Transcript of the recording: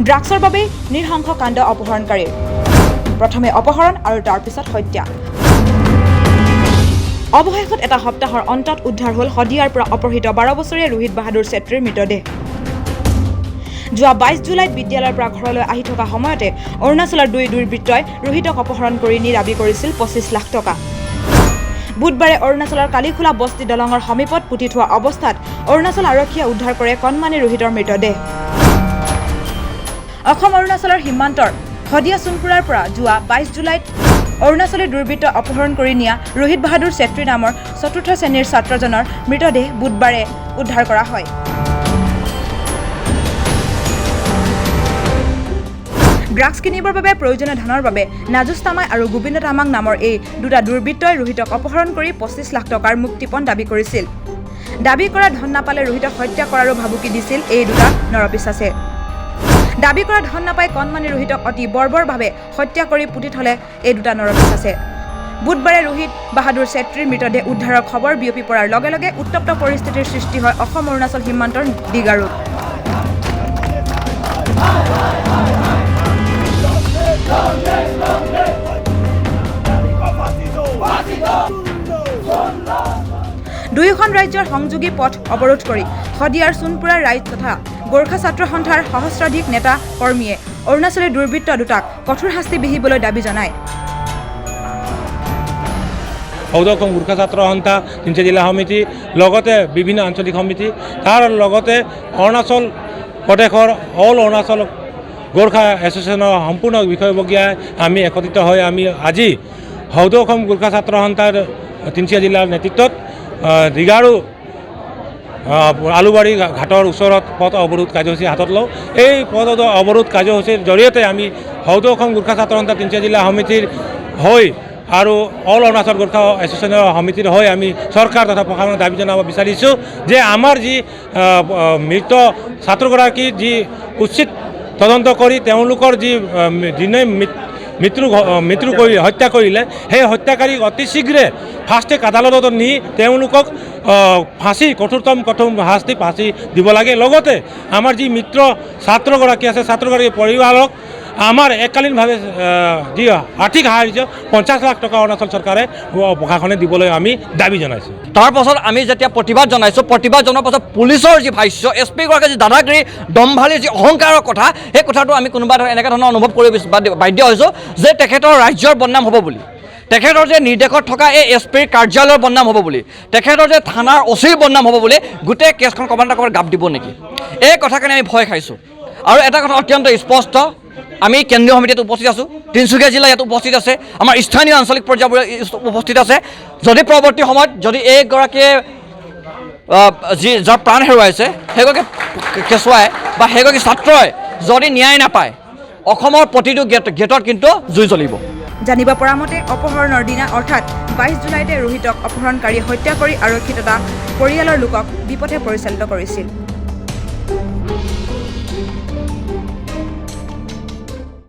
ড্ৰাগছৰ বাবে নিৰ্শংস কাণ্ড অপহৰণকাৰীৰ প্ৰথমে অপহৰণ আৰু তাৰ পিছত হত্যা অৱশেষত এটা সপ্তাহৰ অন্তত উদ্ধাৰ হ'ল শদিয়াৰ পৰা অপহৃত 12 বছৰীয়া ৰোহিত বাহাদুৰ চেত্ৰীৰ মৃতদেহ যোৱা 22 জুলাইত বিদ্যালয়ৰ পৰা ঘৰলৈ আহি থকা সময়তে অৰুণাচলৰ দুই দুৰ্বৃত্তই ৰোহিতক অপহৰণ কৰি নি দাবী কৰিছিল 25 লাখ টকা বুধবাৰে অৰুণাচলৰ কালিখোলা বস্তি দলঙৰ সমীপত পুতি থোৱা অৱস্থাত অৰুণাচল আৰক্ষীয়ে উদ্ধাৰ কৰে কণমানি ৰোহিতৰ মৃতদেহ অসম অৰুণাচলৰ সীমান্তৰ শদিয়া সোণপুৰাৰ পৰা যোৱা 22 জুলাইত অৰুণাচলৰ দুৰ্বৃত্ত অপহৰণ কৰি নিয়া ৰোহিত বাহাদুৰ চেত্ৰী নামৰ ৪ৰ্থ শ্ৰেণীৰ ছাত্ৰজনৰ মৃতদেহ বুধবাৰে উদ্ধাৰ কৰা হয় ড্ৰাগছ কিনিবৰ বাবে প্ৰয়োজনীয় ধনৰ বাবে নাজুছ তামাই আৰু গোবিন্দ তামাং নামৰ এই দুটা দুৰ্বৃত্তই ৰোহিতক অপহৰণ কৰি 25 লাখ টকাৰ মুক্তিপণ দাবী কৰিছিল দাবী কৰা ধন নাপালে ৰোহিতক হত্যা কৰাৰো ভাবুকি দিছিল এই দুটা নৰপিচাচে দাবী কৰা ধন নাপাই কণমানি ৰোহিতক অতি বৰ্বৰভাৱে হত্যা কৰি পুতি থলে এই দুটা নৰপিচাচে বুধবাৰে ৰোহিত বাহাদুৰ চেত্ৰীৰ মৃতদেহ উদ্ধাৰৰ খবৰ বিয়পি পৰাৰ লগে লগে উত্তপ্ত পৰিস্থিতিৰ সৃষ্টি হয় অসম অৰুণাচল সীমান্তৰ দিগাৰুত দুয়োখন ৰাজ্যৰ সংযোগী পথ অৱৰোধ কৰি শদিয়াৰ সোণপুৰাৰ ৰাইজ তথা গোৰ্খা ছাত্ৰ সন্থাৰ সহস্ৰাধিক নেতা কৰ্মীয়ে অৰুণাচলৰ দুৰ্বৃত্ত দুটাক কঠোৰ শাস্তি বিহিবলৈ দাবী জনায় অসম গোৰ্খা ছাত্ৰ সন্থা তিনিচুকীয়া জিলা সমিতি লগতে বিভিন্ন আঞ্চলিক সমিতি তাৰ লগতে অৰুণাচল প্ৰদেশৰ অল অৰুণাচল গোৰ্খা এছ'চিয়েশ্যনৰ সম্পূৰ্ণ বিষয়ববীয়াই আমি একত্ৰিত হৈ আমি আজি অসম গোৰ্খা ছাত্ৰ সন্থাৰ তিনিচুকীয়া জিলাৰ নেতৃত্বত দিগাৰু আলুবাৰী ঘাটৰ ওচৰত পথ অৱৰোধ কাৰ্যসূচী হাতত লওঁ এই পথ অৱৰোধ কাৰ্যসূচীৰ জৰিয়তে আমি অসম গোৰ্খা ছাত্ৰ সন্থা তিনিচুকীয়া জিলা সমিতিৰ হৈ আৰু অল অৰুণাচল গোৰ্খা এছ'চিয়েশ্যনৰ সমিতিৰ হৈ আমি চৰকাৰ তথা প্ৰশাসনক দাবী জনাব বিচাৰিছোঁ যে আমাৰ যি মৃত ছাত্ৰগৰাকীৰ যি উচিত তদন্ত কৰি তেওঁলোকৰ যি দিনে মৃত্যু কৰি হত্যা কৰিলে সেই হত্যাকাৰীক অতি শীঘ্ৰে ফাৰ্ষ্ট ট্ৰেক আদালতত নি তেওঁলোকক ফাঁচি কঠোৰতম শাস্তি ফাঁচি দিব লাগে লগতে আমাৰ যি মিত্ৰ ছাত্ৰগৰাকী আছে ছাত্ৰগৰাকীৰ পৰিয়ালক আমাৰ এককালীনভাৱে যি আৰ্থিক সাহায্য 50 লাখ টকা অৰুণাচল চৰকাৰে প্ৰশাসনে দিবলৈ আমি দাবী জনাইছোঁ তাৰ পাছত আমি যেতিয়া প্ৰতিবাদ জনাইছোঁ প্ৰতিবাদ জনোৱাৰ পাছত পুলিচৰ যি ভাষ্য এছ পিগৰাকীৰ যি দাদাগিৰি দম্ভালিৰ যি অহংকাৰৰ কথা সেই কথাটো আমি কোনোবা এনেকুৱা ধৰণৰ অনুভৱ কৰিব বাধ্য হৈছোঁ যে তেখেতৰ ৰাজ্যৰ বদনাম হ'ব বুলি তেখেতৰ যে নিৰ্দেশত থকা এই এছ পিৰ কাৰ্যালয়ৰ বদনাম হ'ব বুলি তেখেতৰ যে থানাৰ অচিৰ বদনাম হ'ব বুলি গোটেই কেছখন ক'ৰবাত না ক'ৰবাত গাপ দিব নেকি এই কথা কাৰণে আমি ভয় খাইছোঁ আৰু এটা কথা অত্যন্ত স্পষ্ট আমি কেন্দ্ৰীয় সমিতিত উপস্থিত আছোঁ তিনিচুকীয়া জিলা ইয়াত উপস্থিত আছে আমাৰ স্থানীয় আঞ্চলিক পৰ্যায়বোৰ উপস্থিত আছে যদি পৰৱৰ্তী সময়ত যদি এইগৰাকীয়ে যি যাৰ প্ৰাণ হেৰুৱাইছে সেইগৰাকী কেঁচুৱাই বা সেইগৰাকী ছাত্ৰই যদি ন্যায় নাপায় অসমৰ প্ৰতিটো গেটত কিন্তু জুই জ্বলিব জানিব পৰা মতে অপহৰণৰ দিনা অৰ্থাৎ 22 জুলাইতে ৰোহিতক অপহৰণকাৰী হত্যা কৰি আৰক্ষী তথা পৰিয়ালৰ লোকক বিপথে পৰিচালিত কৰিছিল